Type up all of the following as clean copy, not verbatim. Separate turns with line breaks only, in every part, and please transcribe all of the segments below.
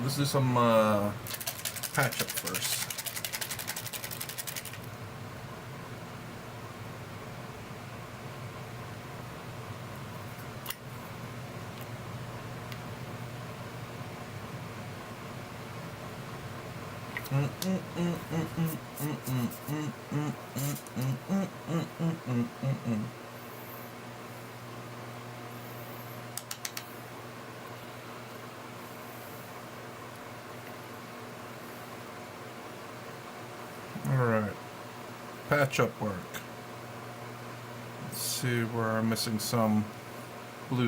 let's do some patch up first. Alright, patch up work. Let's see where I'm missing some blue.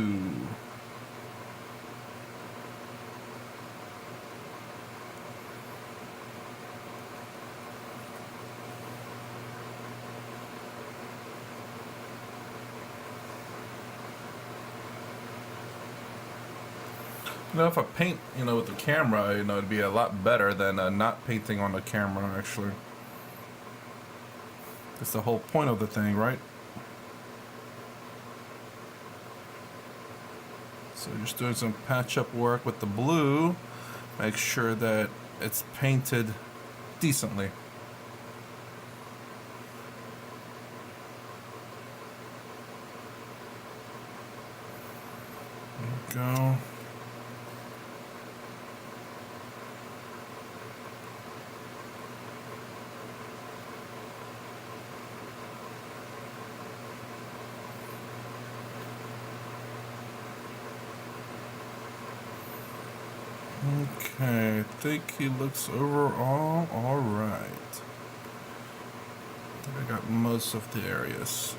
You know, if I paint, with the camera, it'd be a lot better than not painting on the camera, actually. That's the whole point of the thing, right? So just doing some patch-up work with the blue. Make sure that it's painted decently. There you go. Okay, I think he looks overall alright. I think I got most of the areas.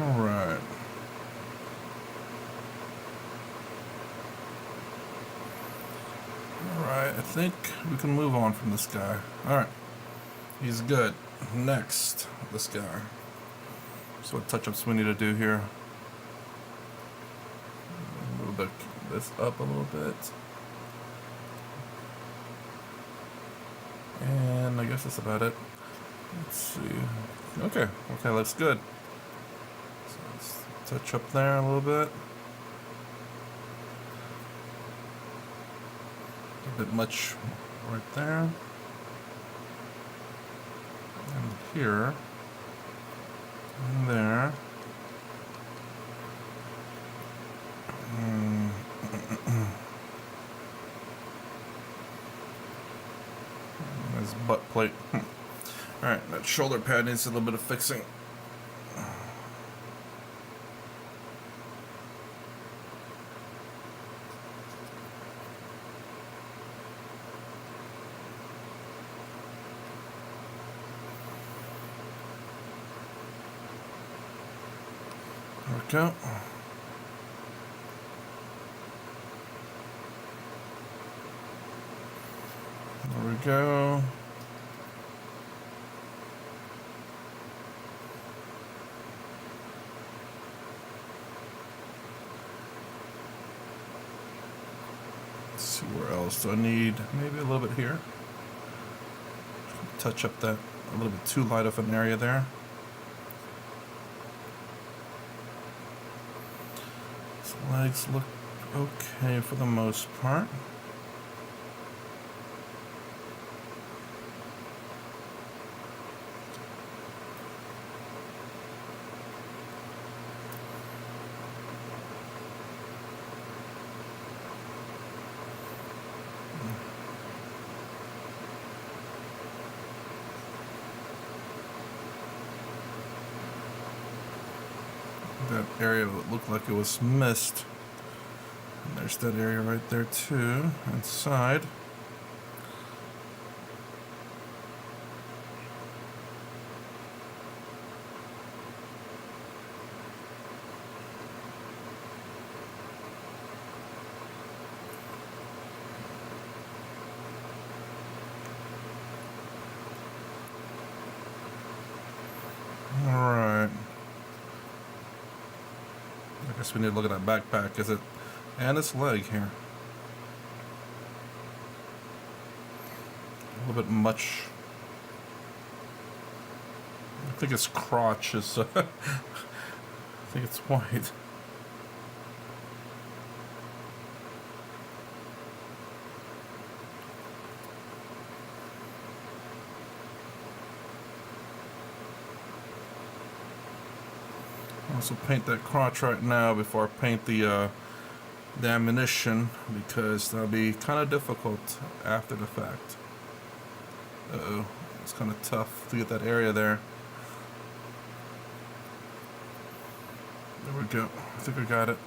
Alright. Alright, I think we can move on from this guy. Alright. He's good. Next, this guy. So what touch-ups we need to do here. Move this up a little bit. And I guess that's about it. Let's see. Okay, looks good. So let's touch up there a little bit. A bit much right there. And here. And there. His butt plate. Alright, that shoulder pad needs a little bit of fixing. There we go. There we go. Let's see, where else do I need? Maybe a little bit here. Touch up that a little bit too light of an area there. His legs look okay for the most part. That area that looked like it was missed. And there's that area right there too, inside. Alright. I guess we need to look at that backpack, is it? And its leg here. A little bit much. I think its crotch is, I think it's white. I'll also paint that crotch right now before I paint the ammunition, because that'll be kind of difficult after the fact. Uh-oh, it's kind of tough to get that area there. There we go. I think I got it.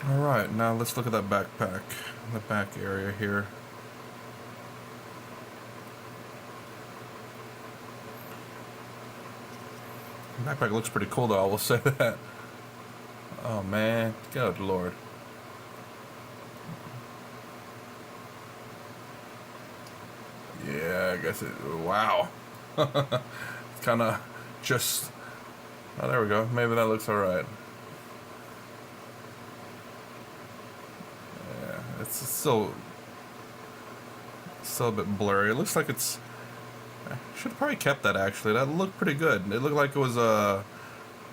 Alright, now let's look at that backpack. The back area here. The backpack looks pretty cool though, I will say that. Oh man, good lord. Yeah, I guess it, wow. It's kind of just, oh there we go, maybe that looks alright. Yeah, it's still a bit blurry. It looks like it's, I should have probably kept that actually, that looked pretty good. It looked like it was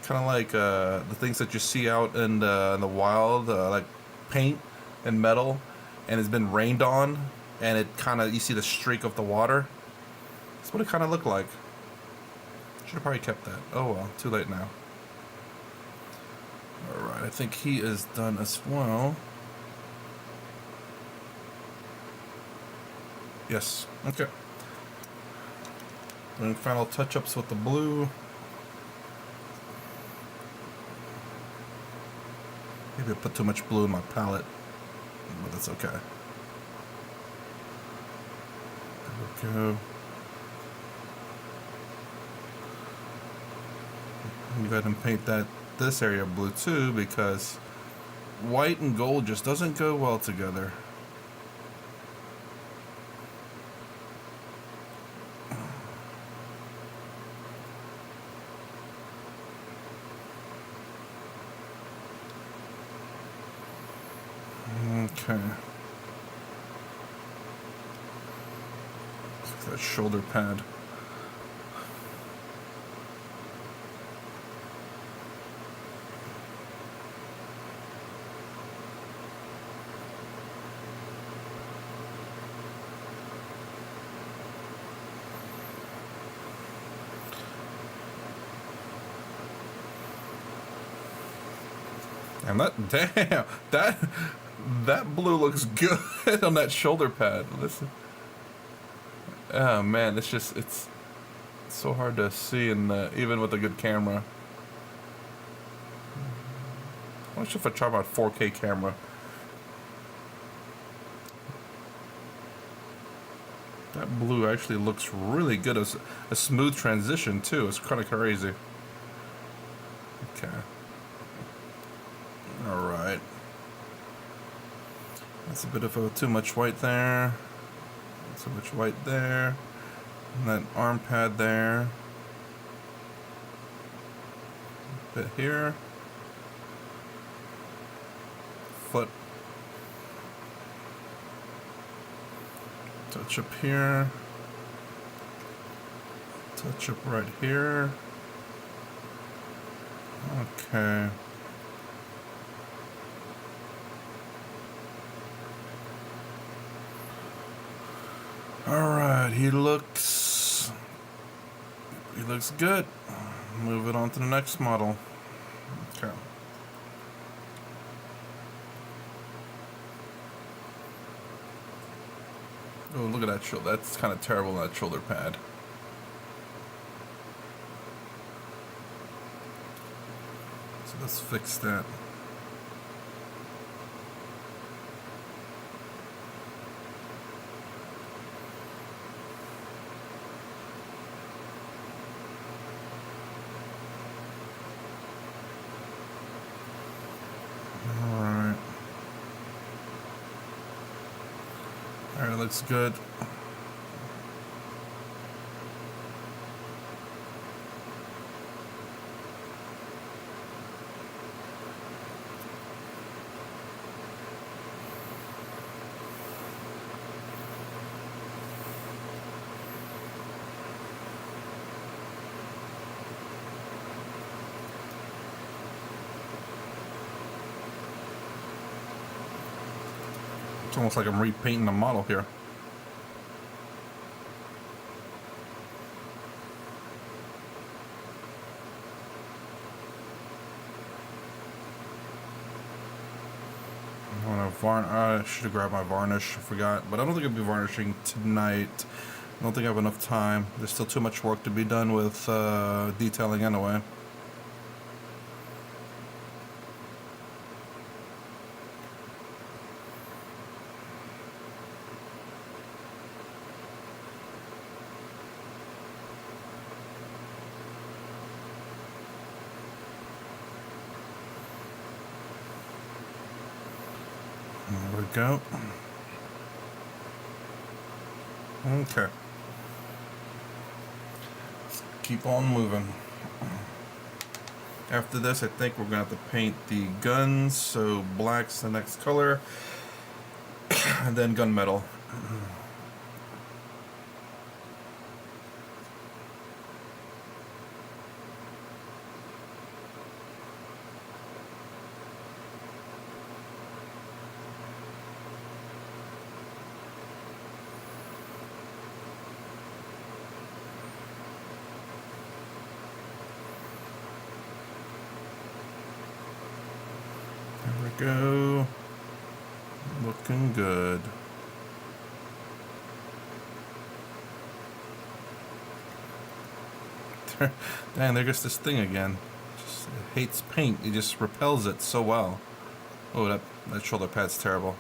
kind of like the things that you see out in the wild, like paint and metal, and it's been rained on, and it kind of, you see the streak of the water. That's what it kind of looked like. Should have probably kept that. Oh well, too late now. Alright, I think he is done as well. Yes, okay. Doing final touch-ups with the blue. Maybe I put too much blue in my palette, but that's okay. There we go. You go ahead and paint this area blue too, because white and gold just doesn't go well together. Okay. That shoulder pad. And damn, that blue looks good on that shoulder pad. Listen. Oh man, it's so hard to see, and even with a good camera. I wonder if I try my 4K camera. That blue actually looks really good as a smooth transition too. It's kind of crazy. Okay. Alright. That's a bit of too much white there. Too much white there. And that arm pad there. A bit here. Foot. Touch up here. Touch up right here. Okay. Alright, he looks good. Move it on to the next model. Okay. Oh, look at that shoulder. That's kind of terrible, that shoulder pad. So let's fix that. That looks good. It's almost like I'm repainting the model here. I should have grabbed my varnish, I forgot. But I don't think I'll be varnishing tonight. I don't think I have enough time. There's still too much work to be done with detailing anyway. There we go. Okay. Let's keep on moving. After this, I think we're going to have to paint the guns, so black's the next color, and then gunmetal. Go. Looking good. Dang, there goes this thing again. Just, it hates paint. It just repels it so well. Oh, that shoulder pad's terrible.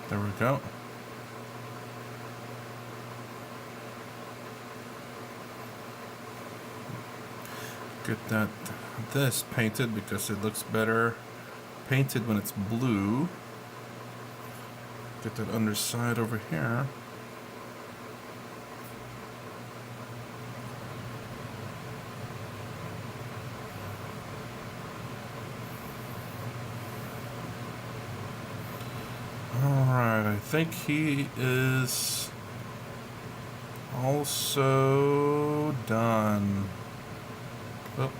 There we go. Get this painted because it looks better painted when it's blue. Get that underside over here. I think he is also done. Oh.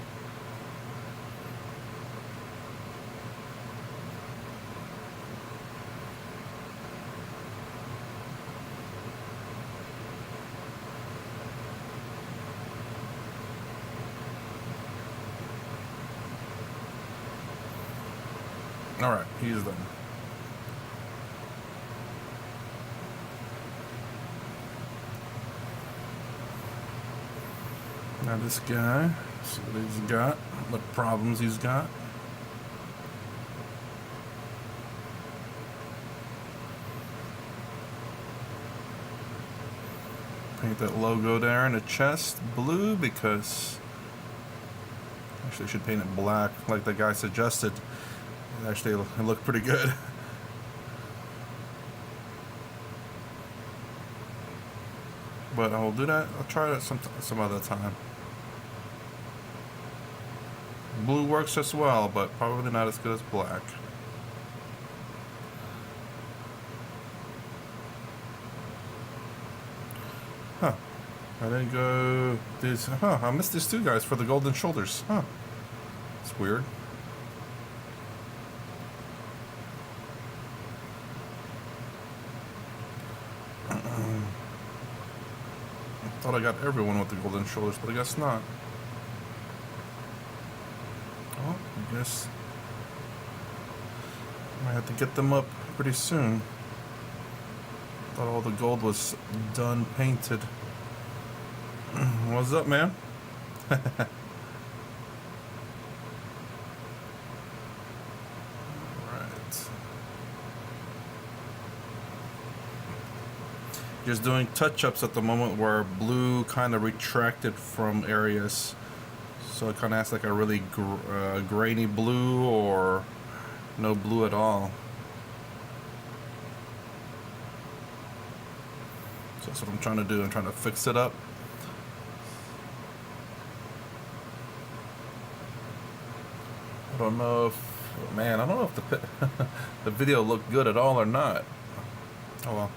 All right, he's done. Now this guy, see what he's got, what problems he's got. Paint that logo there in the chest blue because actually I should paint it black like the guy suggested. Actually, it looked pretty good. But I'll do that. I'll try that some other time. Blue works as well, but probably not as good as black. Huh. I didn't go these. Huh. I missed these two guys for the golden shoulders. Huh. It's weird. I thought I got everyone with the golden shoulders, but I guess not. Well, I guess I have to get them up pretty soon. Thought all the gold was done painted. What's up, man? Alright. Just doing touch-ups at the moment where blue kind of retracted from areas. So it kind of has like a really grainy blue or no blue at all. So that's what I'm trying to do. I'm trying to fix it up. I don't know if, man, I don't know if the the video looked good at all or not. Oh well.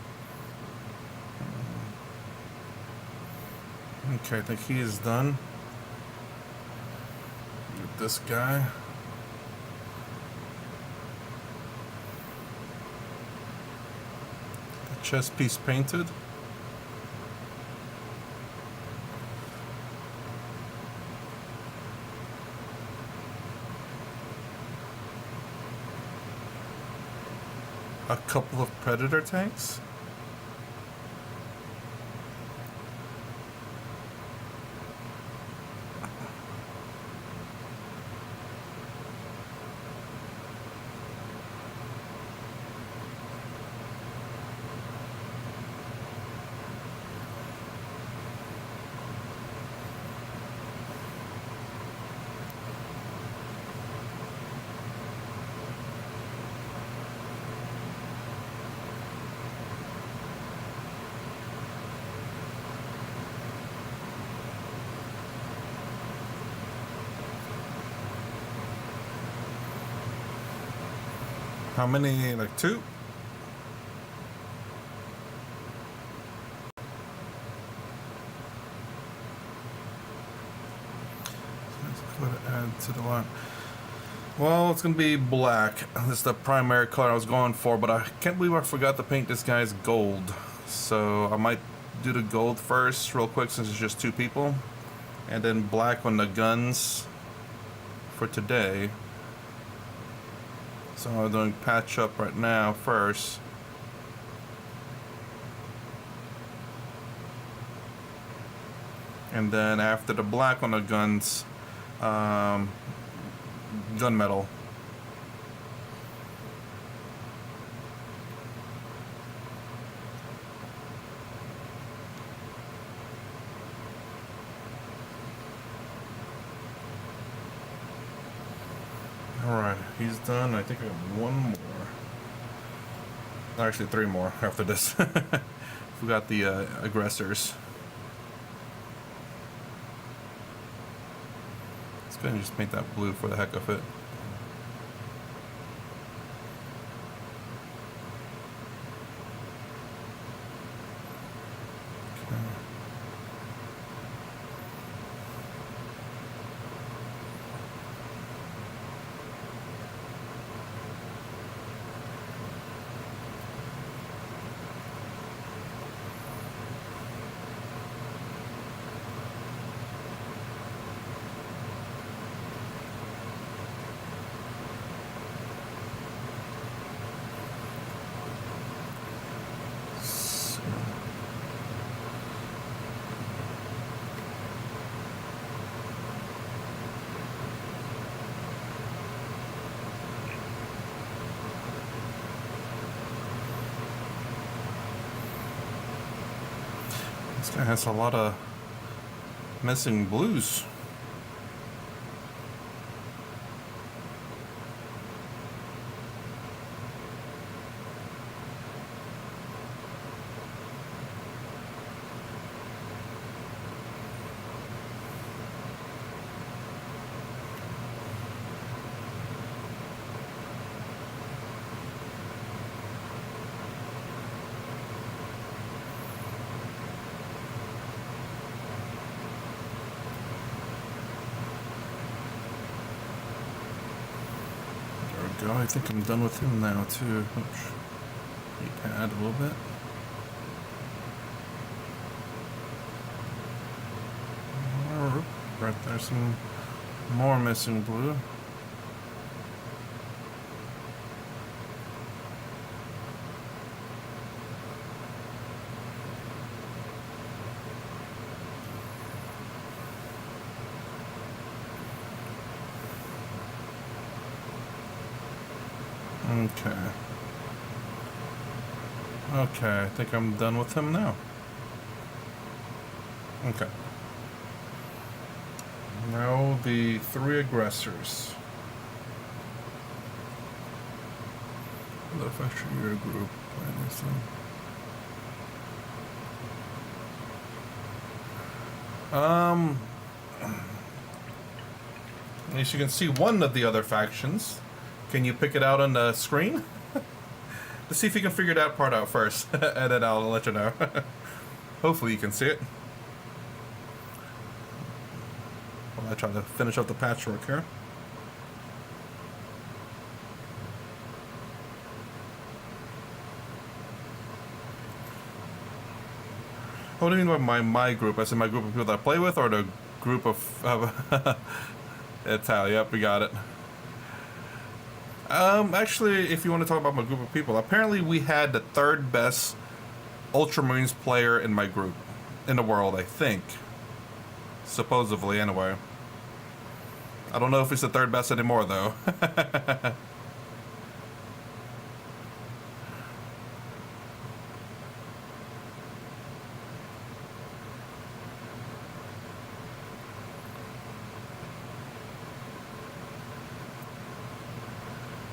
Okay, I think he is done. Get this guy. The chest piece painted. A couple of Predator tanks. How many? Like two? Let's go ahead and add to the line. Well, it's gonna be black. This is the primary color I was going for, but I can't believe I forgot to paint this guy's gold. So I might do the gold first real quick since it's just two people. And then black on the guns for today. So I'm doing patch up right now first. And then after the black on the guns, gunmetal. Alright, he's done. I think I have one more. Actually, three more after this. Forgot the aggressors. Let's go ahead and just paint that blue for the heck of it. This guy has a lot of missing blues. Go. I think I'm done with him now too. Oops. Add a little bit. Right there's some more missing blue. Okay. Okay, I think I'm done with him now. Okay. Now the three aggressors. The factory your group. Um, as you can see one of the other factions. Can you pick it out on the screen? Let's see if you can figure that part out first, and then I'll let you know. Hopefully you can see it. While I try to finish up the patchwork here. What do you mean by my group? I said my group of people that I play with, or the group of... It's how, yep, we got it. Actually, if you want to talk about my group of people, apparently we had the third best Ultramarines player in my group. In the world, I think. Supposedly, anyway. I don't know if it's the third best anymore, though.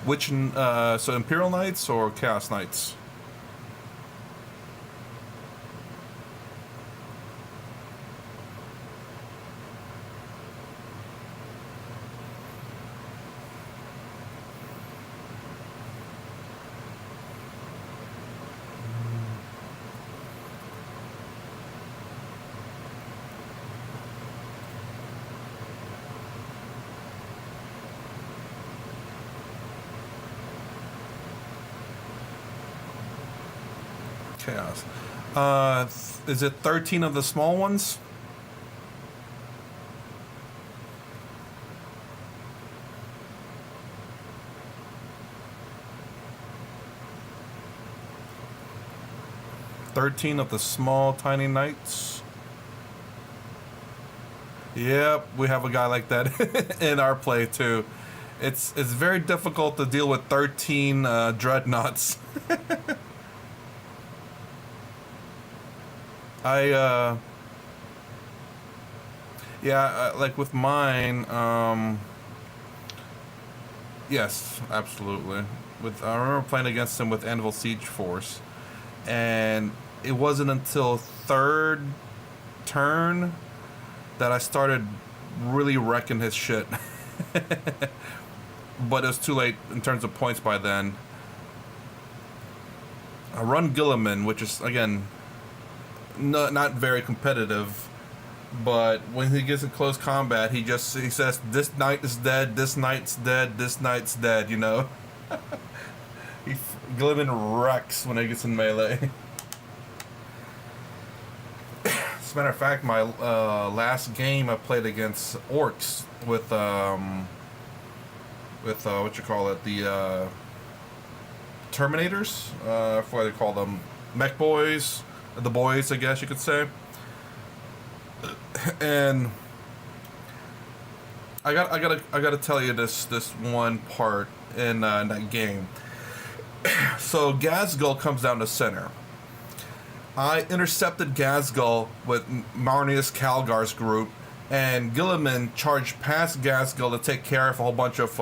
Which, so Imperial Knights or Chaos Knights? Chaos. Is it 13 of the small ones? "13 of the small, tiny knights." Yep, we have a guy like that in our play too. It's very difficult to deal with 13 dreadnoughts. Yeah, like with mine, yes, absolutely. I remember playing against him with Anvil Siege Force, and it wasn't until third turn that I started really wrecking his shit. But it was too late in terms of points by then. I run Guilliman, which is, again, not very competitive, but when he gets in close combat, he says, "This knight is dead, this knight's dead, this knight's dead," you know? Guilliman wrecks when he gets in melee. As a matter of fact, my last game I played against orcs with what you call it, the Terminators, what do they call them, Mech Boys, the boys, I guess you could say. And I gotta tell you this one part in that game. So Ghazghkull comes down to center. I intercepted Ghazghkull with Marneus Calgar's group, and Guilliman charged past Ghazghkull to take care of a whole bunch of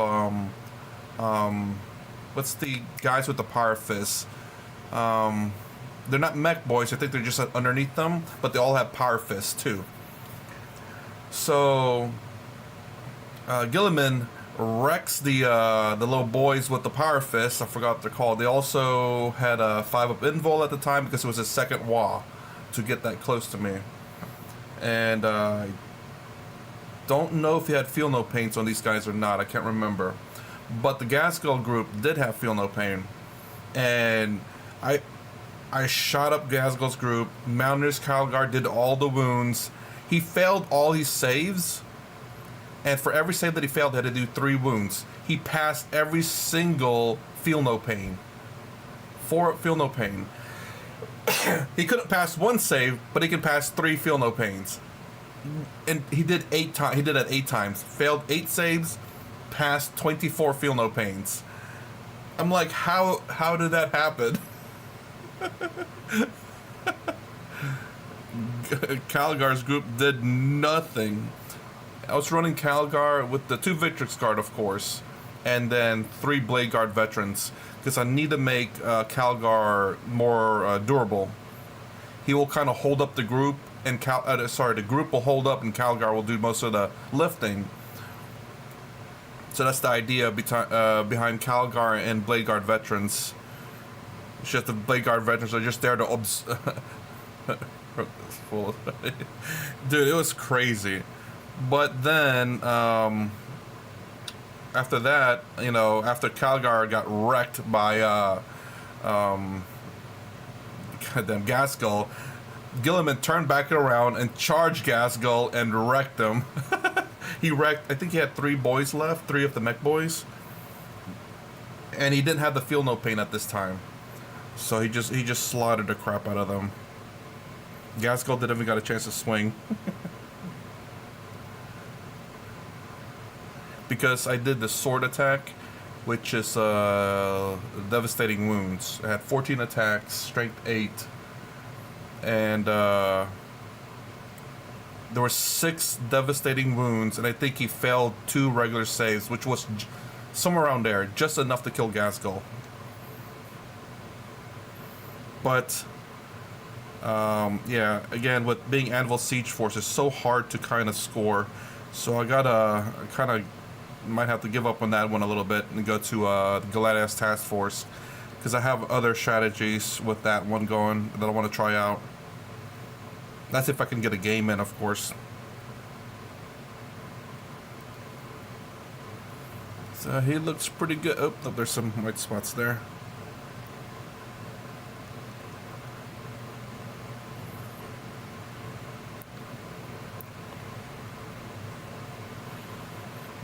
what's the guys with the power fists? They're not mech boys. I think they're just underneath them, but they all have power fists too. So Guilliman wrecks the little boys with the power fists. I forgot what they're called. They also had a 5-up invul at the time because it was his second WA to get that close to me. And I don't know if he had feel no paints on these guys or not. I can't remember. But the Ghazghkull group did have feel no pain, and I shot up Ghazghkull's group. Marneus Calgar did all the wounds. He failed all his saves, and for every save that he failed, he had to do 3 wounds. He passed every single feel no pain. 4 feel no pain. He couldn't pass 1 save, but he can pass 3 feel no pains. And he did 8 times. He did it 8 times. Failed 8 saves, passed 24 feel no pains. I'm like, how did that happen? Calgar's group did nothing. I was running Calgar with the 2 Victrix Guard, of course, and then 3 Blade Guard veterans, because I need to make Calgar more durable. He will kind of hold up the group, and the group will hold up, and Calgar will do most of the lifting. So that's the idea behind Calgar and Blade Guard veterans. It's just the Blade Guard veterans are just there to dude, it was crazy. But then after that, you know, after Calgar got wrecked by goddamn Gaskell, Guilliman turned back around and charged Gaskell and wrecked him. He wrecked, I think he had 3 boys left, 3 of the mech boys. And he didn't have the feel no pain at this time. So he just slaughtered the crap out of them. Gaskell didn't even got a chance to swing. Because I did the sword attack, which is devastating wounds. I had 14 attacks, strength 8, and there were 6 devastating wounds, and I think he failed 2 regular saves, which was somewhere around there, just enough to kill Gaskell. But yeah, again, with being Anvil Siege Force, it's so hard to kind of score. So I kind of might have to give up on that one a little bit and go to the Gladius Task Force, because I have other strategies with that one going that I want to try out. That's if I can get a game in, of course. So he looks pretty good. Oh, there's some white spots there.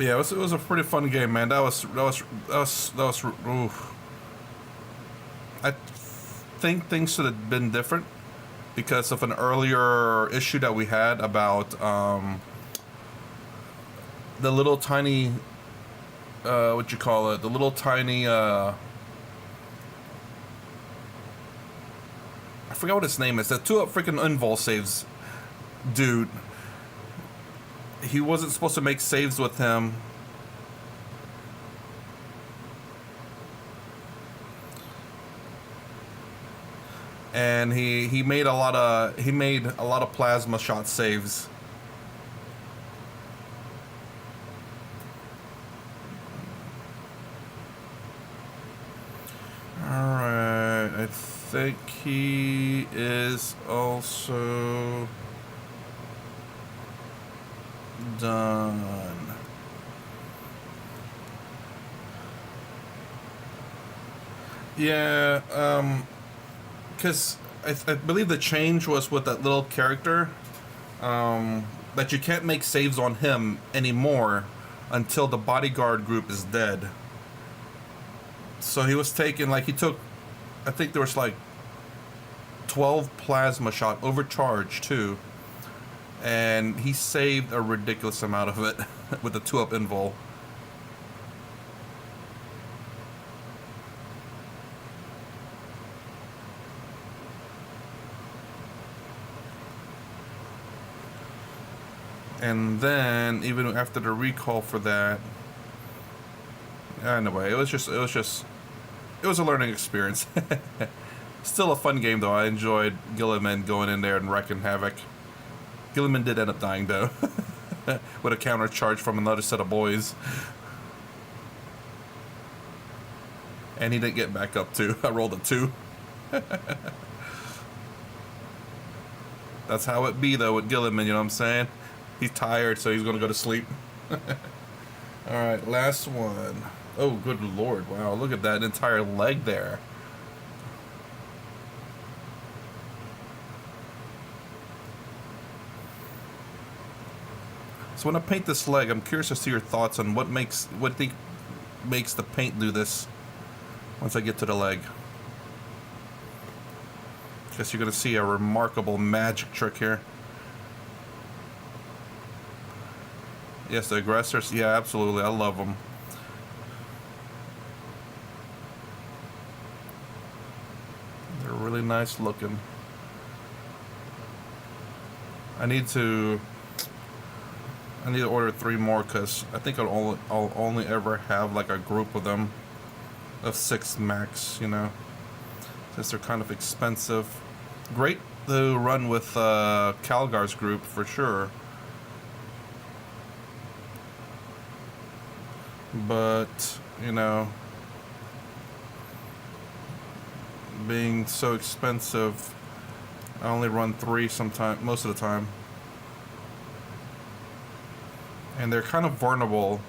Yeah, it was a pretty fun game, man. That was oof. I think things should have been different because of an earlier issue that we had about the little tiny what you call it, the little tiny I forgot what his name is. The 2 freaking Invul saves dude. He wasn't supposed to make saves with him. And he made a lot of plasma shot saves. Alright, I think he is also done. Yeah, because I believe the change was with that little character, that you can't make saves on him anymore until the bodyguard group is dead. So he was taking, like, he took, I think there was like 12 plasma shot, overcharged too. And he saved a ridiculous amount of it with the 2-up invul. And then even after the recall for that, anyway, it was a learning experience. Still a fun game though. I enjoyed Guilliman going in there and wrecking havoc. Guilliman did end up dying though, with a counter charge from another set of boys. And he didn't get back up too. I rolled a 2. That's how it be though with Guilliman, you know what I'm saying? He's tired, so he's gonna go to sleep. Alright, last one. Oh, good lord, wow, look at that entire leg there. So when I paint this leg, I'm curious to see your thoughts on what makes the paint do this once I get to the leg. Guess you're gonna see a remarkable magic trick here. Yes, the aggressors, yeah, absolutely, I love them. They're really nice looking. I need to order 3 more because I think I'll only ever have like a group of them of 6 max, you know, since they're kind of expensive. Great to run with Calgar's group for sure, but you know, being so expensive, I only run 3 most of the time. And they're kind of vulnerable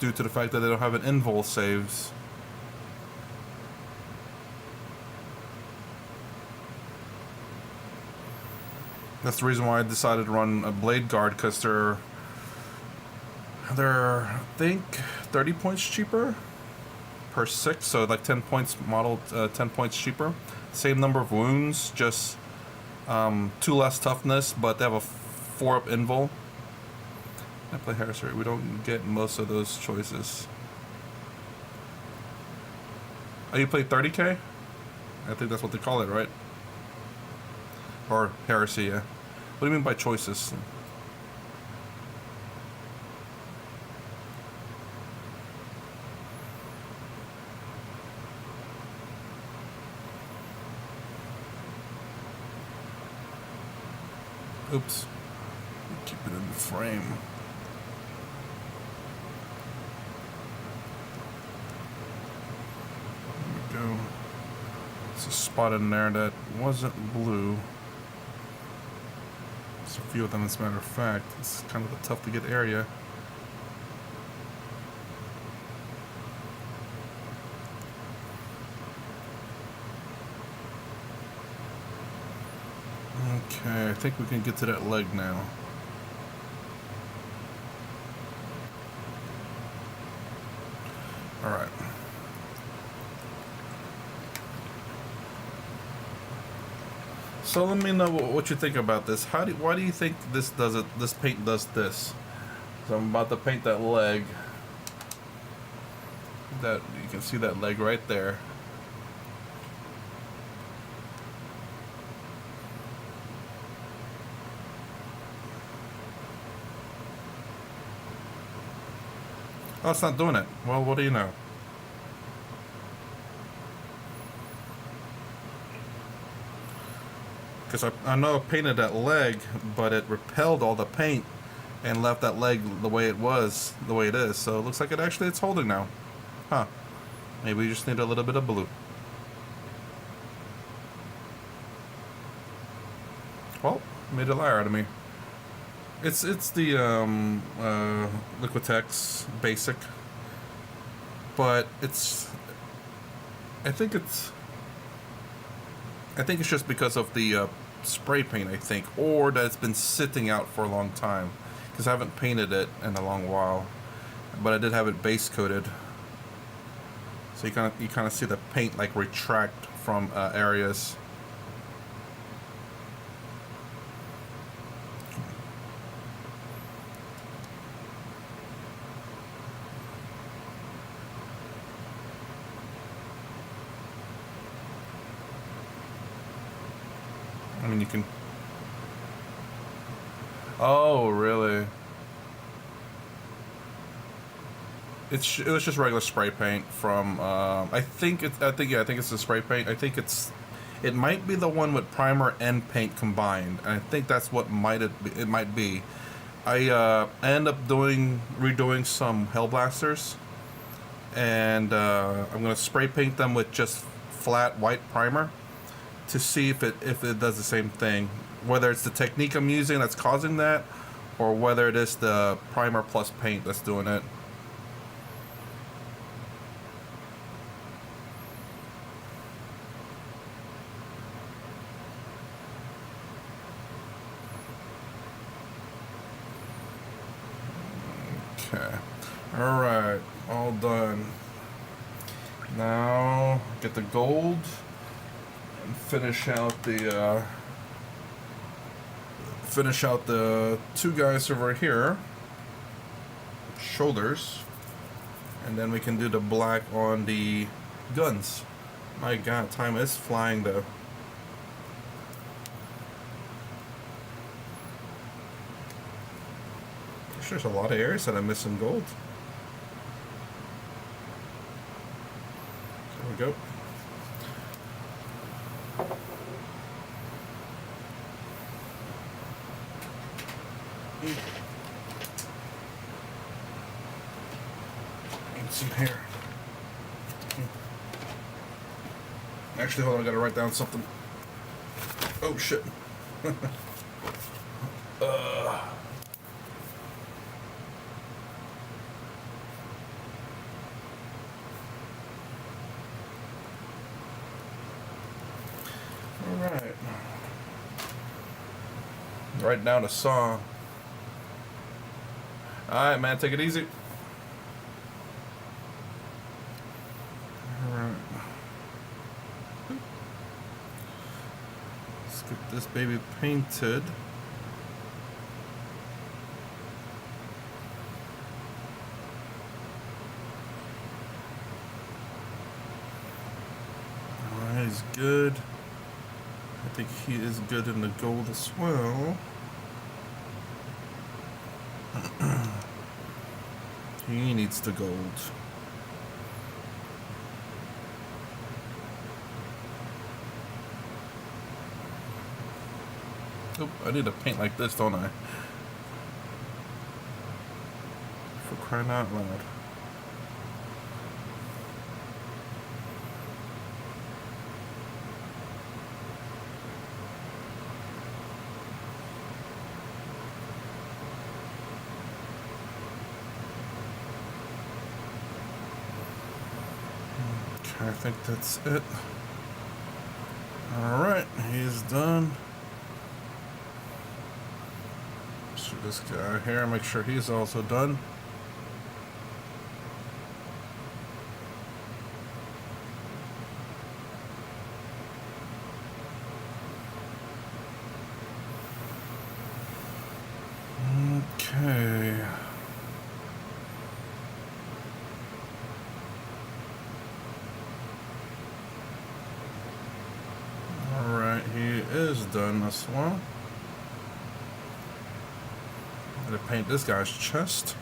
due to the fact that they don't have an invul saves. That's the reason why I decided to run a Blade Guard, because they're I think 30 points cheaper per 6, so like 10 points modeled, 10 points cheaper. Same number of wounds, just 2 less toughness, but they have a 4-up invul. I play Heresy. We don't get most of those choices. Oh, you play 30k? I think that's what they call it, right? Or Heresy, yeah. What do you mean by choices? Oops. Keep it in the frame. There we go. There's a spot in there that wasn't blue. There's a few of them, as a matter of fact. It's kind of a tough to get area. Okay, I think we can get to that leg now. All right. So let me know what you think about this. Why do you think this does it? This paint does this. So I'm about to paint that leg. That you can see that leg right there. Oh, it's not doing it. Well, what do you know? Because I know I painted that leg, but it repelled all the paint and left that leg the way it was, the way it is. So it looks like it's holding now. Huh. Maybe we just need a little bit of blue. Well, made a liar out of me. It's the Liquitex basic, but I think it's just because of the spray paint, I think, or that it's been sitting out for a long time, because I haven't painted it in a long while, but I did have it base coated, so you kind of see the paint like retract from areas. I mean, you can... Oh, really? It was just regular spray paint from... I think it's the spray paint. I think it might be the one with primer and paint combined, and I think that's what it might be. I end up redoing some Hellblasters, and I'm gonna spray paint them with just flat white primer to see if it does the same thing, whether it's the technique I'm using that's causing that, or whether it is the primer plus paint that's doing it. Okay, all right, all done. Now get the gold and finish out the 2 guys over here. Shoulders. And then we can do the black on the guns. My god, time is flying though. There's a lot of areas that I miss in gold. There we go. Let's see here. Actually, hold on, I gotta write down something. Oh shit. Alright. Write down a song. Alright, man, take it easy. Alright. Let's get this baby painted. Alright, he's good. I think he is good in the gold as well. He needs the gold. Oh, I need to paint like this, don't I? For crying out loud. I think that's it. Alright, he's done. So this guy here, make sure he's also done. Okay. Is done as well. I'm gonna paint this guy's chest.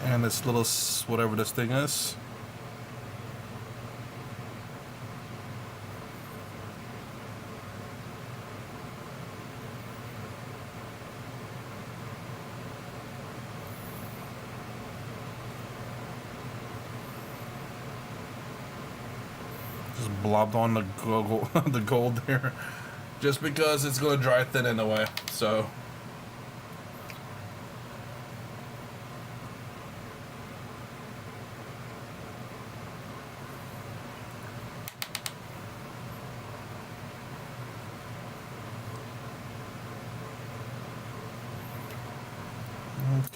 And this little, whatever this thing is. Just blobbed on the gold, the gold there. Just because it's going to dry thin anyway, so.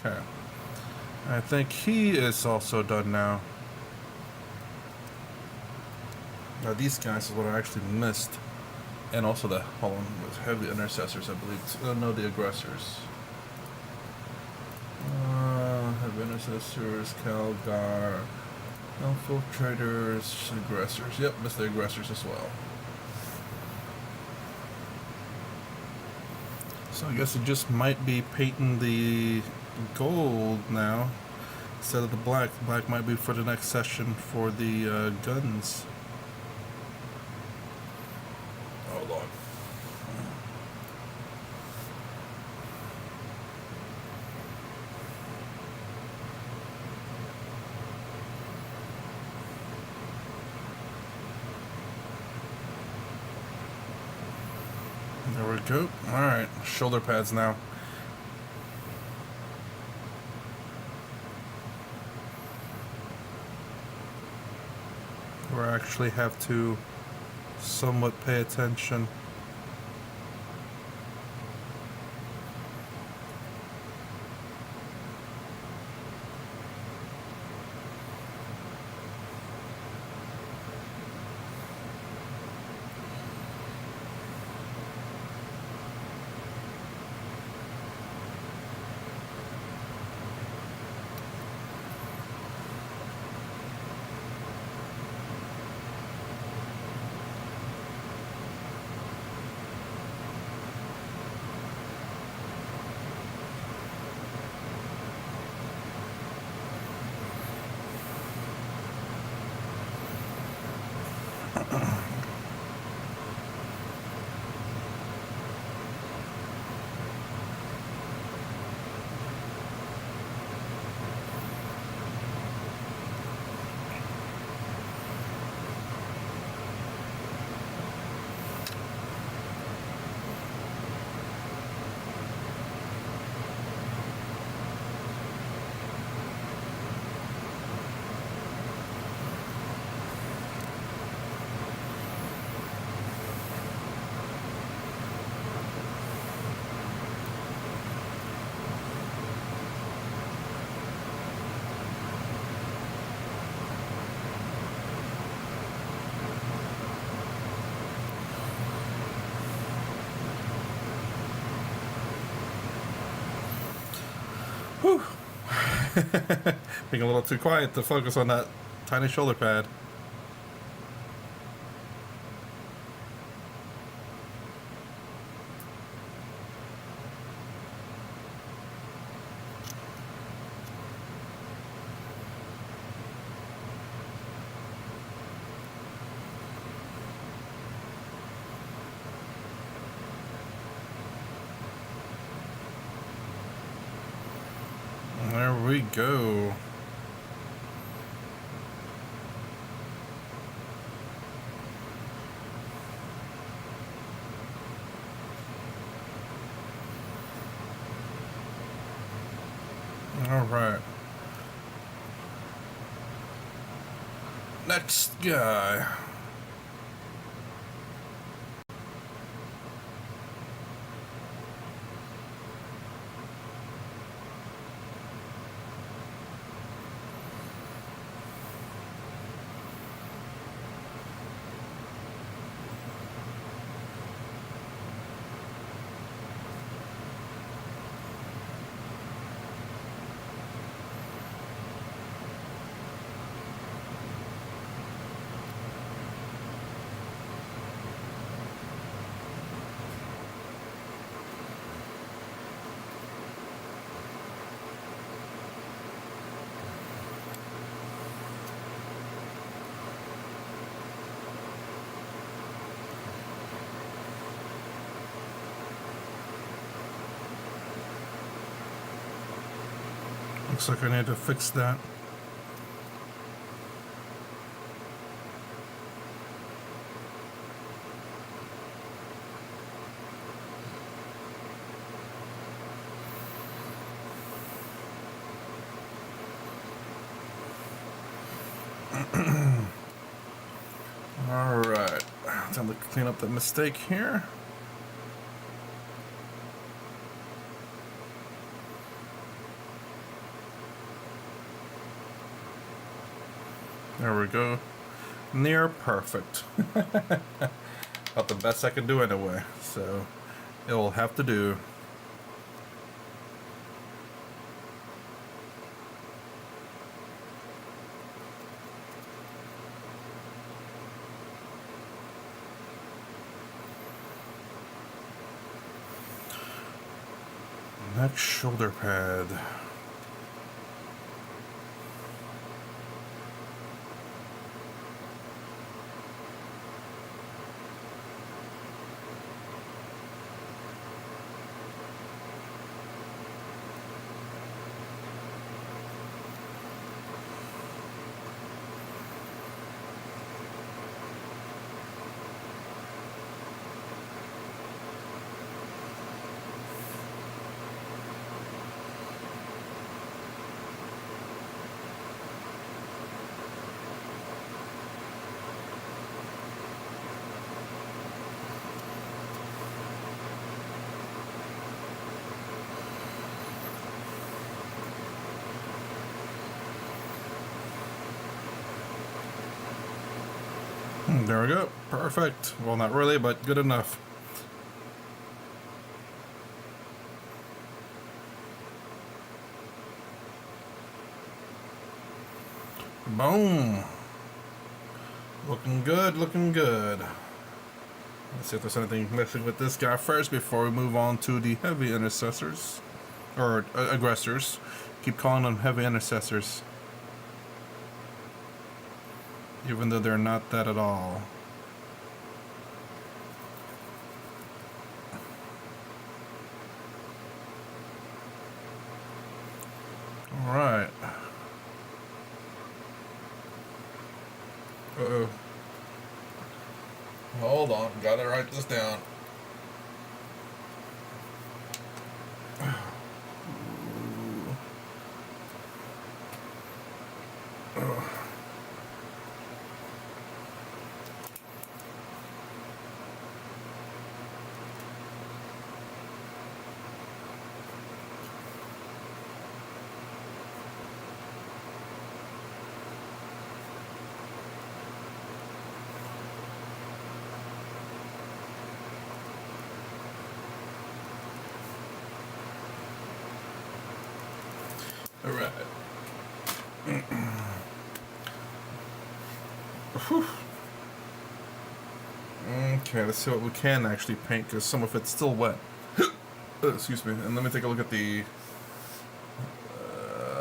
Okay. I think he is also done now. Now these guys is what I actually missed. And also the, hold on, with heavy intercessors, I believe. No, the aggressors. Heavy intercessors, Calgar, infiltrators, aggressors. Yep, missed the aggressors as well. So I guess it just might be painting the gold now instead of the black. The black might be for the next session for the guns. Hold on. There we go. Alright, shoulder pads now. where I actually have to somewhat pay attention. Whew. Being a little too quiet to focus on that tiny shoulder pad. There we go. All right. Next guy. Looks like I need to fix that. All right, time to clean up the mistake here. There we go. Near perfect. About the best I can do anyway, so it will have to do. Next shoulder pad. There we go. Perfect. Well, not really, but good enough. Boom. Looking good, looking good. Let's see if there's anything missing with this guy first before we move on to the heavy intercessors. Or aggressors. Keep calling them heavy intercessors. Even though they're not that at all. Alright. Uh-oh. Hold on, gotta write this down. Alright. Okay, let's see what we can actually paint, because some of it's still wet. Excuse me. And let me take a look at the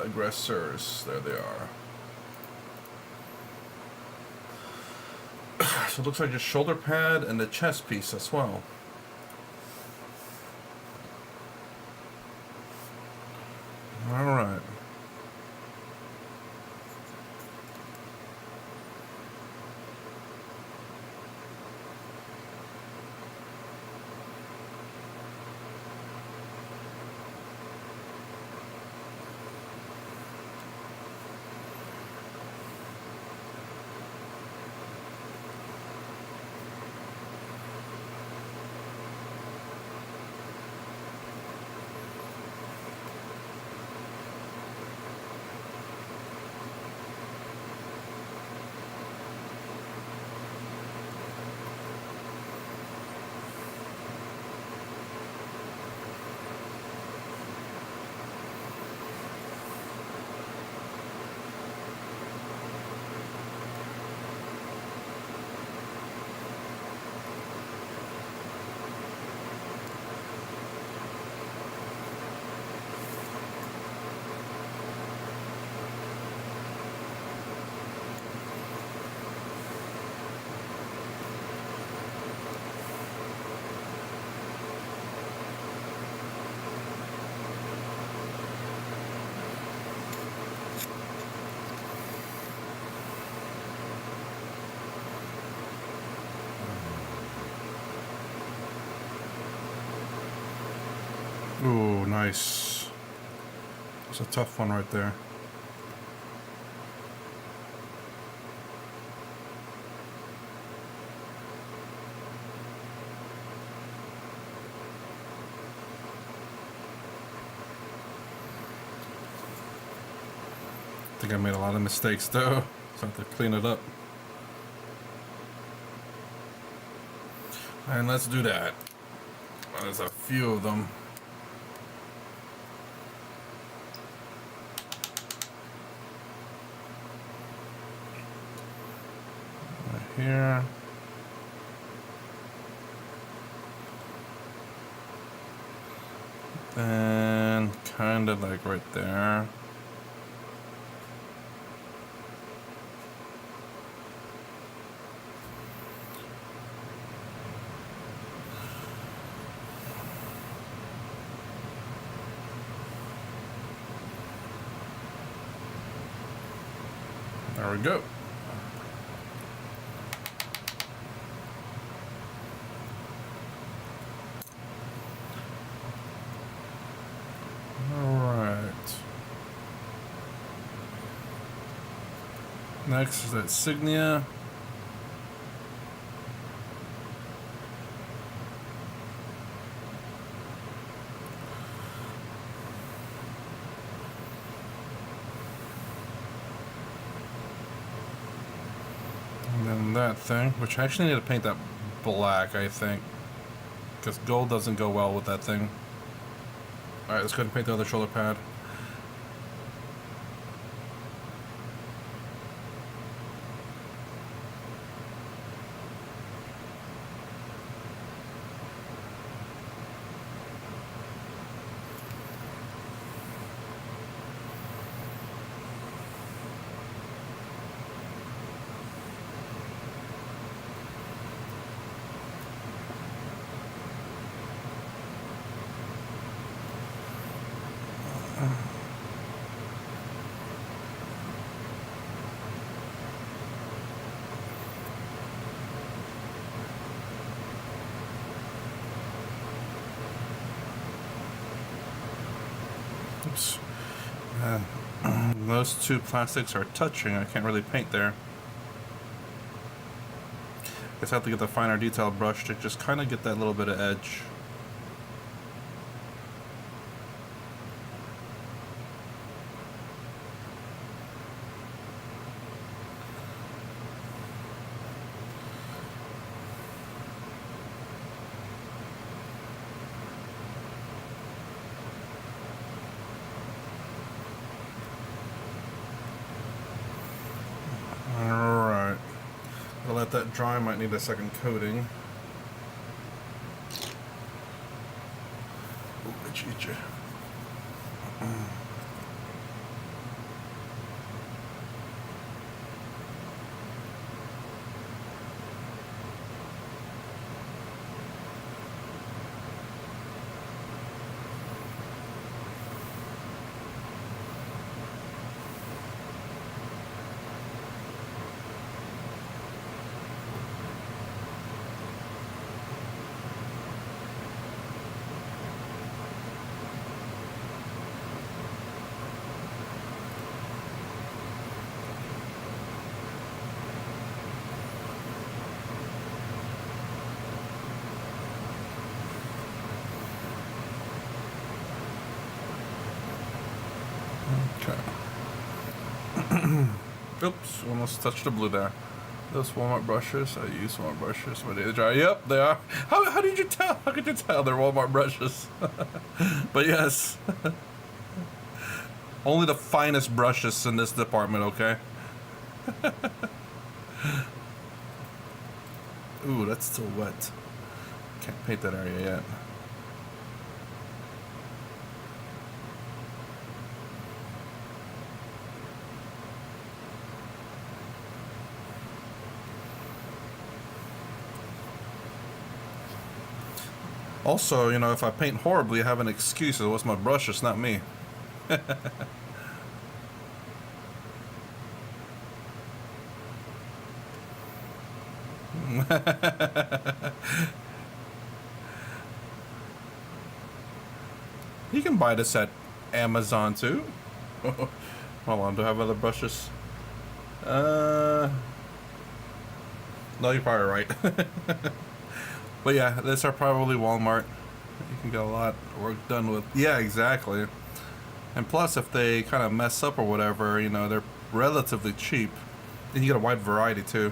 aggressors. There they are. So it looks like just shoulder pad and the chest piece as well. Alright. Ooh, nice. It's a tough one right there. I think I made a lot of mistakes though, so I have to clean it up. And let's do that. There's a few of them. Right here. And kind of like right there. There we go. All right. Next is that Signia. And then that thing, which I actually need to paint that black, I think, because gold doesn't go well with that thing. Alright, let's go ahead and paint the other shoulder pad. Oops. Those two plastics are touching. I can't really paint there. Guess I have to get the finer detail brush to just kind of get that little bit of edge. Alright. I'll let that dry. Might need a second coating. Ooh, itchy. Okay. Oops, almost touched the blue there. Those Walmart brushes, I use Walmart brushes. But they dry. Yep, they are. How did you tell? How could you tell they're Walmart brushes? But yes. Only the finest brushes in this department, okay? Ooh, that's still wet. Can't paint that area yet. Also, you know, if I paint horribly, I have an excuse. It was my brush, it's not me. You can buy this at Amazon too. Hold on, do I have other brushes? No, you're probably right. But yeah, these are probably Walmart. You can get a lot of work done with. Yeah, exactly. And plus, if they kind of mess up or whatever, you know, they're relatively cheap. And you get a wide variety too.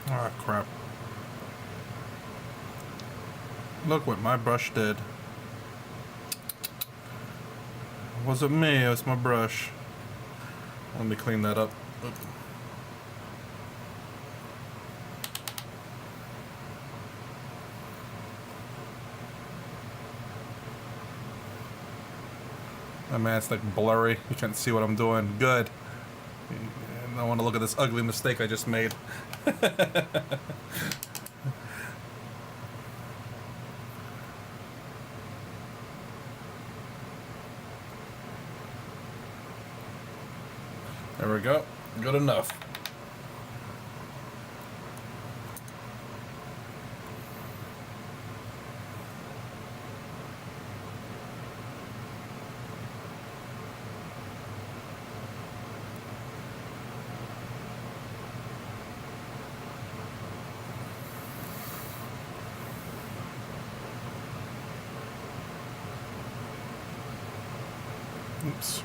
Ah, crap. Look what my brush did. It wasn't me, it was my brush. Let me clean that up. Oop. Oh man, it's like blurry. You can't see what I'm doing. Good. I don't want to look at this ugly mistake I just made. There we go. Good enough. Oops.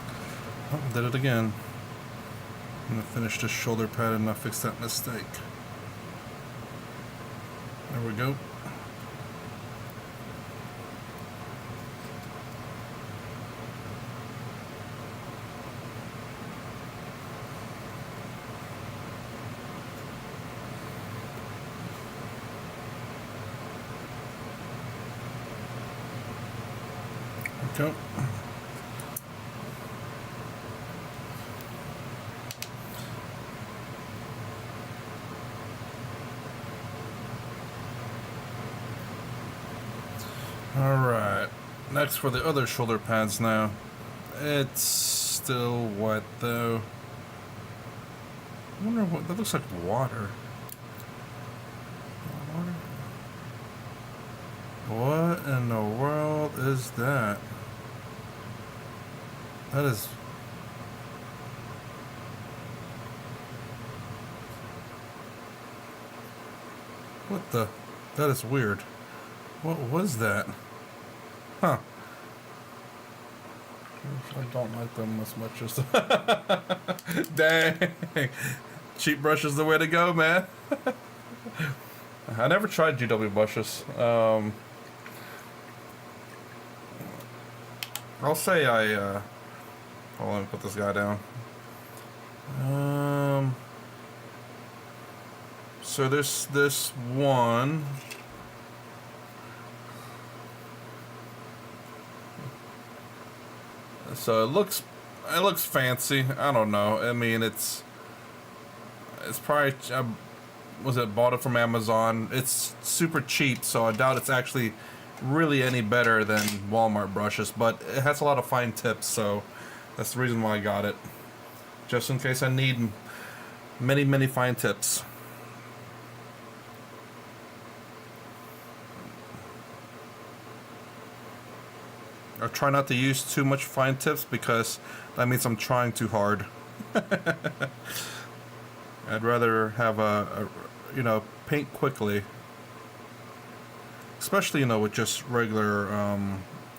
Oh, did it again. I'm gonna finish this shoulder pad and not fix that mistake. There we go. Go. Alright, next for the other shoulder pads now. It's still wet though. I wonder what, that looks like water. What in the world is that? That is... What the... That is weird. What was that? Huh. I don't like them as much as... Dang! Cheap brush is the way to go, man. I never tried GW brushes. I'll say I... Hold on, let me put this guy down. So there's this one. So it looks fancy. I don't know. I mean, it's probably, was it bought it from Amazon? It's super cheap, so I doubt it's actually really any better than Walmart brushes, but it has a lot of fine tips, so that's the reason why I got it. Just in case I need many fine tips. I try not to use too much fine tips because that means I'm trying too hard. I'd rather have a paint quickly. Especially, with just regular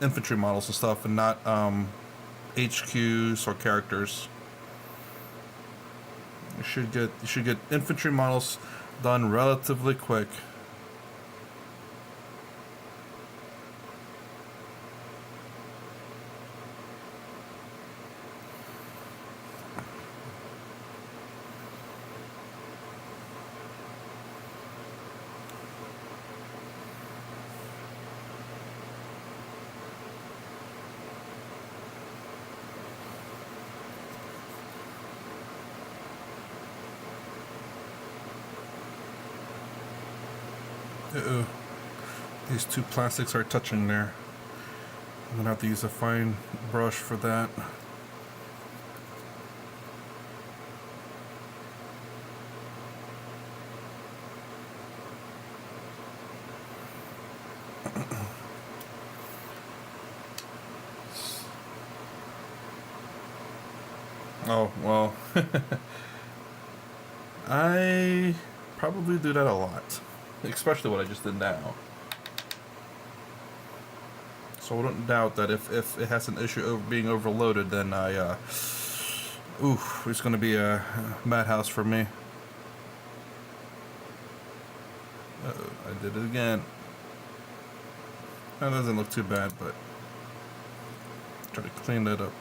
infantry models and stuff, and not HQs or characters. You should get infantry models done relatively quick. Uh-oh. These two plastics are touching there. I'm gonna have to use a fine brush for that. Oh, well. I probably do that a lot. Especially what I just did now. So I wouldn't doubt that if it has an issue of being overloaded, then it's going to be a madhouse for me. Uh-oh, I did it again. That doesn't look too bad, but try to clean that up.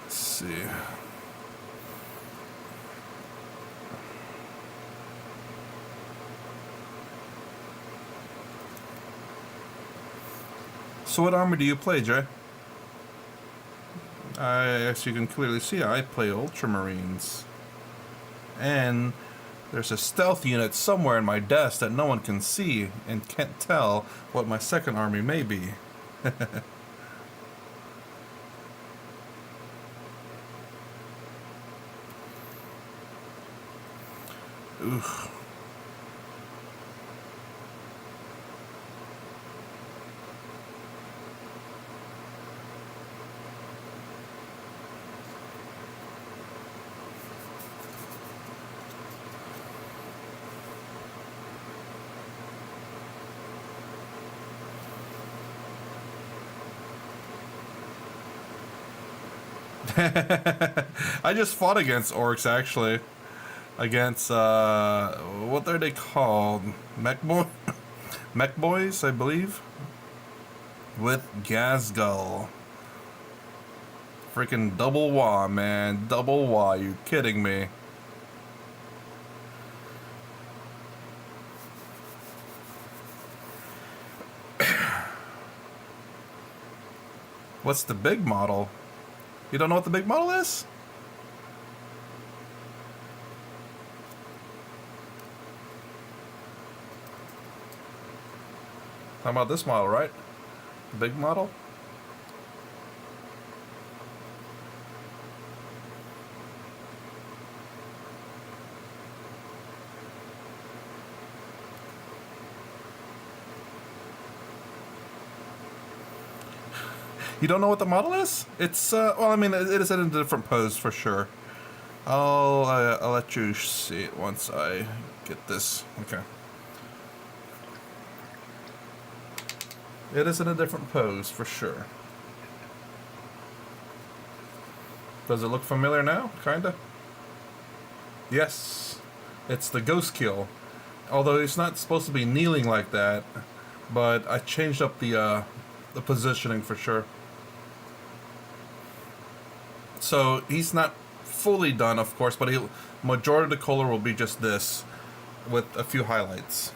Let's see. So what armor do you play, Jay? As you can clearly see, I play Ultramarines. And there's a stealth unit somewhere in my desk that no one can see and can't tell what my second army may be. Oof. I just fought against orcs actually. Against what are they called? Mech boy, mech boys, I believe. With Ghazghkull. Freaking double wah, man. Double wah. You kidding me? What's the big model? You don't know what the big model is? How about this model, right? The big model? You don't know what the model is? It's, well, I mean, it is in a different pose for sure. I'll let you see it once I get this. Okay. It is in a different pose for sure. Does it look familiar now? Kinda? Yes. It's the Ghostkill. Although he's not supposed to be kneeling like that, but I changed up the positioning for sure. So he's not fully done, of course, but majority of the color will be just this, with a few highlights.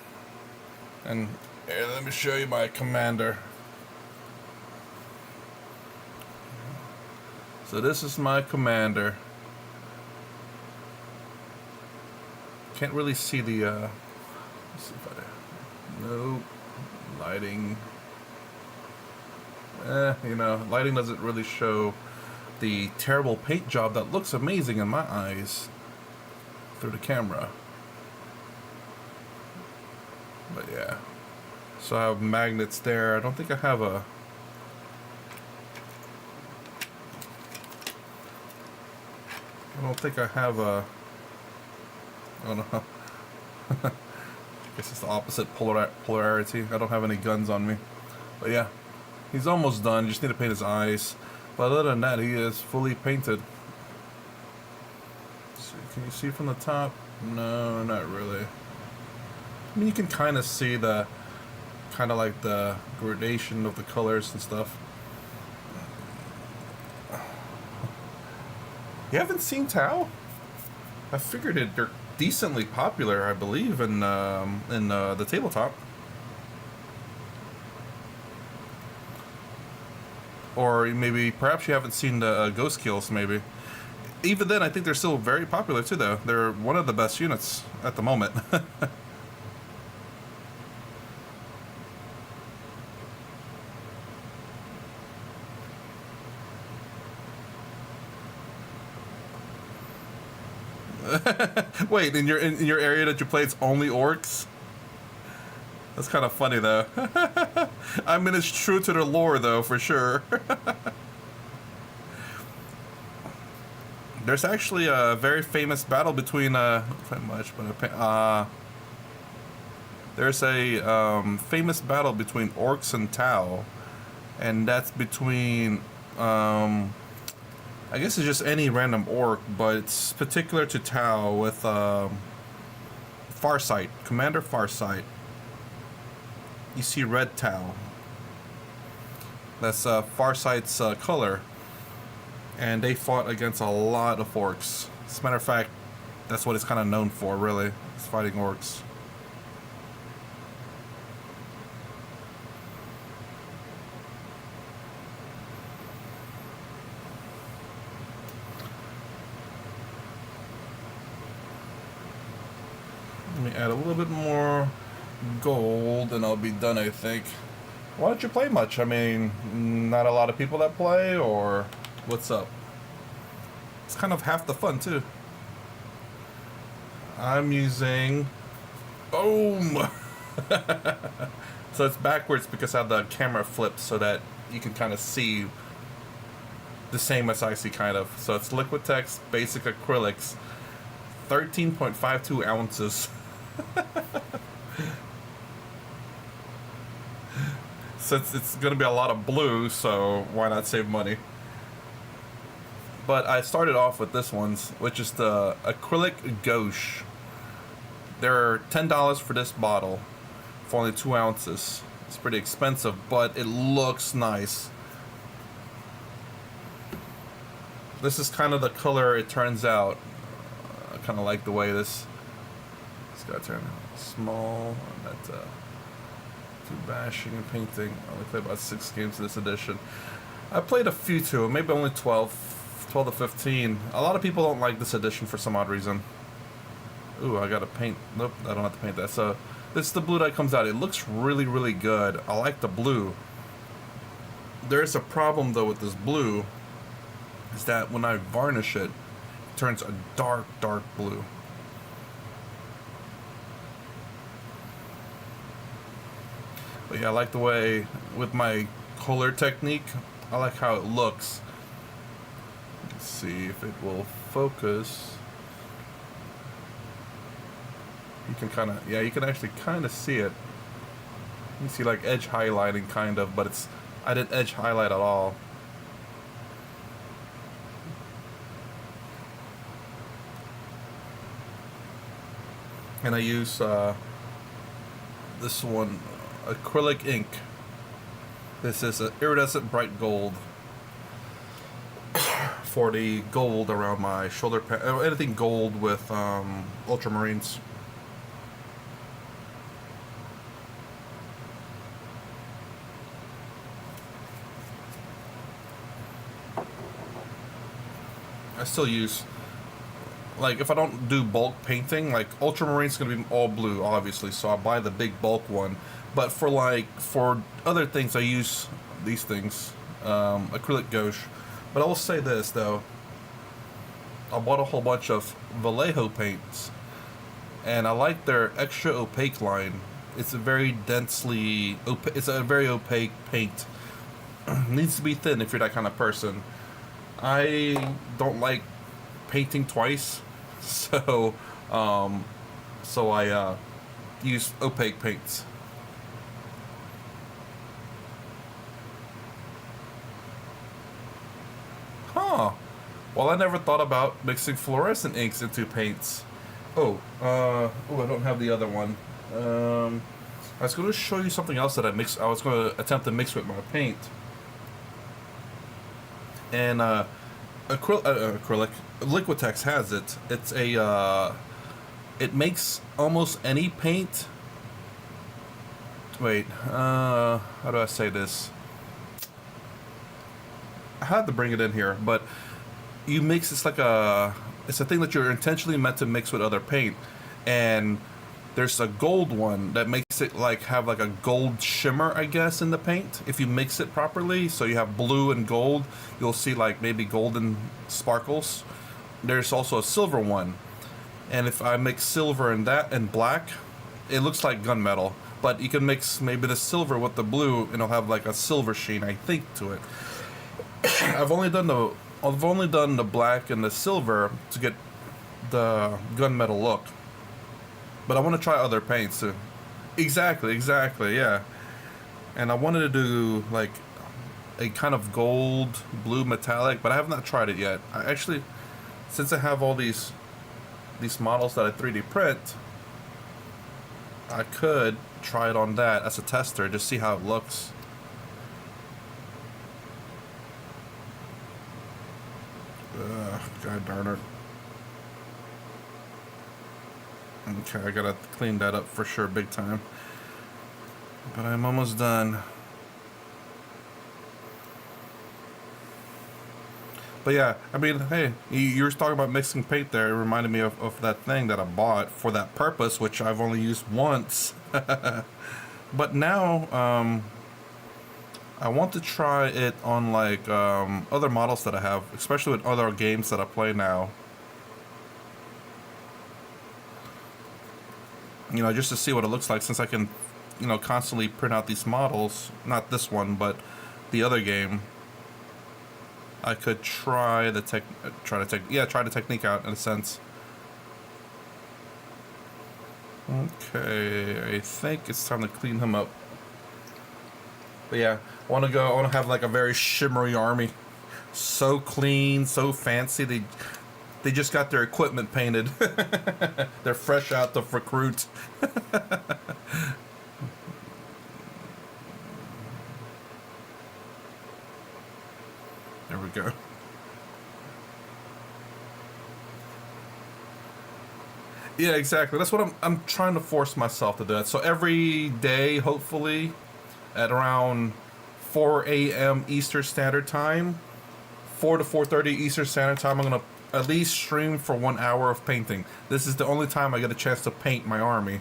And here, let me show you my commander. So this is my commander. Can't really see the. Let's see if I. Nope. Lighting. Lighting doesn't really show the terrible paint job that looks amazing in my eyes through the camera. But yeah. So I have magnets there. I don't think I have a... I don't know. I guess it's the opposite polarity. I don't have any guns on me. But yeah. He's almost done. Just need to paint his eyes. But other than that, he is fully painted. So can you see from the top? No, not really. I mean, you can kind of see the... kind of like the gradation of the colors and stuff. You haven't seen Tau? I figured they're decently popular, I believe, in the tabletop. Or maybe, perhaps you haven't seen the Ghostkills, maybe. Even then, I think they're still very popular, too, though. They're one of the best units at the moment. Wait, in your area that you play, it's only orcs? That's kind of funny, though. I mean, it's true to the lore, though, for sure. There's actually a very famous battle between, not much, but there's a famous battle between orcs and Tau, and that's between, I guess it's just any random orc, but it's particular to Tau with Farsight, Commander Farsight. You see red Tau. That's Farsight's color. And they fought against a lot of orcs. As a matter of fact, that's what it's kind of known for, really. It's fighting orcs. Let me add a little bit more gold and I'll be done, I think. Why don't you play much? I mean, not a lot of people that play, or what's up? It's kind of half the fun, too. I'm using... Boom! So it's backwards because I have the camera flipped so that you can kind of see the same as I see, kind of. So it's Liquitex Basic Acrylics, 13.52 ounces. Since it's going to be a lot of blue, so why not save money? But I started off with this one's, which is the acrylic gouache. They're $10 for this bottle for only 2 ounces. It's pretty expensive, but it looks nice. This is kind of the color it turns out. I kind of like the way this. It's got to turn small. That's too bashing and painting. I only played about 6 games of this edition. I played a few too, maybe only 12 to 15. A lot of people don't like this edition for some odd reason. Ooh, I gotta paint. Nope, I don't have to paint that. So this is the blue that comes out. It looks really, really good. I like the blue. There's a problem though with this blue, is that when I varnish it, it turns a dark, dark blue. But yeah, I like the way, with my color technique, I like how it looks. Let's see if it will focus. You can kind of, yeah, you can actually kind of see it. You see like edge highlighting kind of, but it's, I didn't edge highlight at all. And I use this one, acrylic ink. This is an iridescent bright gold for the gold around my shoulder pad. Anything gold with ultramarines. I still use, like, if I don't do bulk painting, like ultramarine's gonna be all blue, obviously, so I buy the big bulk one. But for for other things, I use these things, acrylic gouache. But I will say this though, I bought a whole bunch of Vallejo paints, and I like their extra opaque line. It's a very densely, it's a very opaque paint. Needs to be thin if you're that kind of person. I don't like painting twice, so I use opaque paints. Huh. Well, I never thought about mixing fluorescent inks into paints. Oh, I don't have the other one. I was going to show you something else that I was going to attempt to mix with my paint. And acrylic, Liquitex has it. It's a it makes almost any paint. Wait, how do I say this? I had to bring it in here, but you mix. It's a thing that you're intentionally meant to mix with other paint, and there's a gold one that makes it have a gold shimmer, I guess, in the paint if you mix it properly. So you have blue and gold, you'll see maybe golden sparkles. There's also a silver one, and if I mix silver and that and black, it looks like gunmetal. But you can mix maybe the silver with the blue, and it'll have a silver sheen, I think, to it. I've only done the black and the silver to get the gunmetal look. But I want to try other paints too. Exactly, yeah. And I wanted to do a kind of gold, blue metallic, but I have not tried it yet. I actually, since I have all these models that I 3D print, I could try it on that as a tester, just see how it looks. God darn it. Okay, I gotta clean that up for sure, big time. But I'm almost done. But yeah, I mean, hey, you were talking about mixing paint there. It reminded me of that thing that I bought for that purpose, which I've only used once. But now, I want to try it on other models that I have, especially with other games that I play now. Just to see what it looks like, since I can, constantly print out these models. Not this one, but the other game. I could try the technique out in a sense. Okay, I think it's time to clean him up. But yeah, I want to have a very shimmery army so clean, so fancy. They just got their equipment painted. They're fresh out the recruit. There we go. Yeah, exactly. That's what I'm trying to force myself to do. That. So every day, hopefully, at around 4 a.m. Eastern Standard Time, 4 to 4:30 Eastern Standard Time, I'm gonna at least stream for 1 hour of painting. This is the only time I get a chance to paint my army.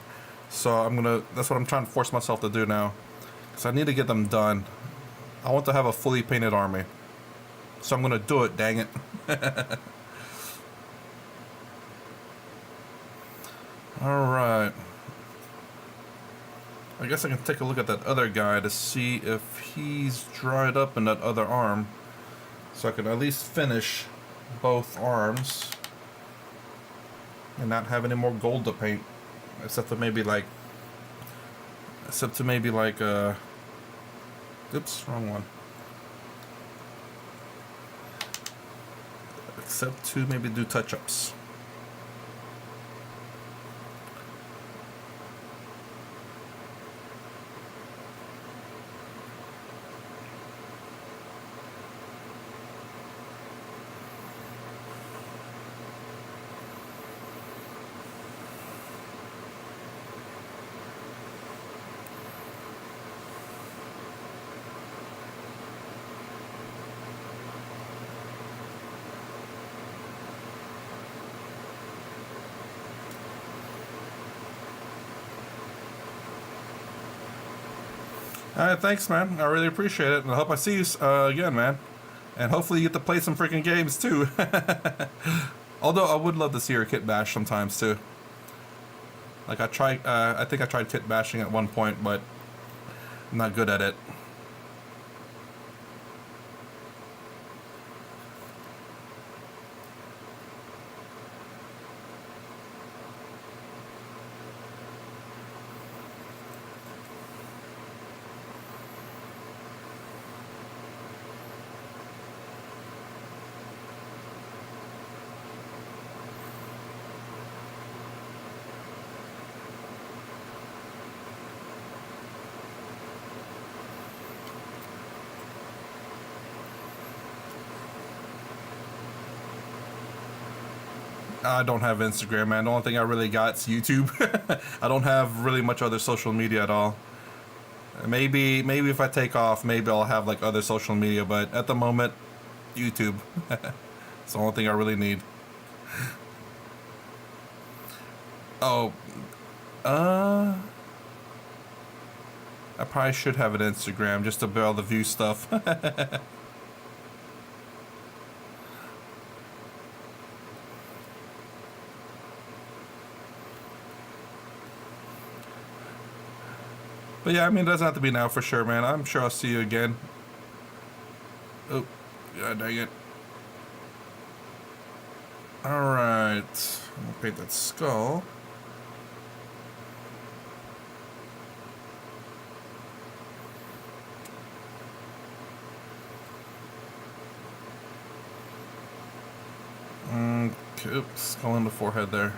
So that's what I'm trying to force myself to do now. Because I need to get them done. I want to have a fully painted army. So I'm gonna do it, dang it. Alright. I guess I can take a look at that other guy to see if he's dried up in that other arm. So I can at least finish both arms. And not have any more gold to paint. Except to maybe like... Oops, wrong one. Except to maybe do touch-ups. Alright, thanks, man. I really appreciate it. And I hope I see you again, man. And hopefully you get to play some freaking games, too. Although, I would love to see her kit bash sometimes, too. Like, I think I tried kit bashing at one point, but I'm not good at it. I don't have Instagram, man. The only thing I really got is YouTube. I don't have really much other social media at all. Maybe if I take off, maybe I'll have like other social media, but at the moment, YouTube. It's the only thing I really need. Oh, I probably should have an Instagram just to be able to view stuff. But yeah, I mean, it doesn't have to be now for sure, man. I'm sure I'll see you again. Oh, god dang it. Alright. I'm gonna paint that skull. Oops, skull in the forehead there.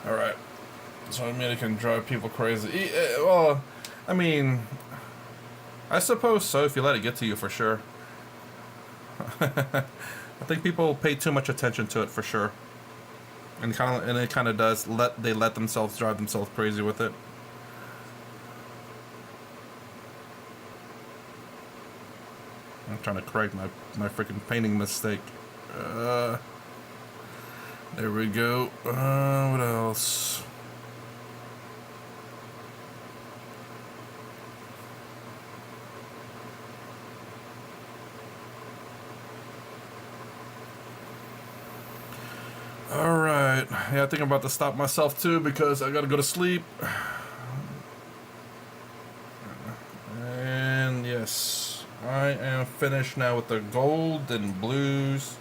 Alright. So I mean, it can drive people crazy. Well, I mean, I suppose so if you let it get to you for sure. I think people pay too much attention to it for sure. And it kind of does let themselves drive themselves crazy with it. I'm trying to correct my freaking painting mistake. There we go. What else? Alright. Yeah, I think I'm about to stop myself too because I gotta go to sleep. And yes, I am finished now with the gold and blues.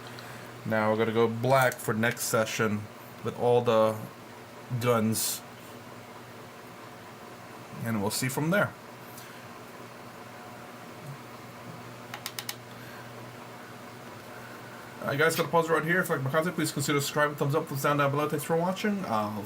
Now we're gonna go black for next session with all the guns. And we'll see from there. Guys, gotta pause right here. If you like my content, please consider subscribing, thumbs up, thumbs down below. Thanks for watching. I'll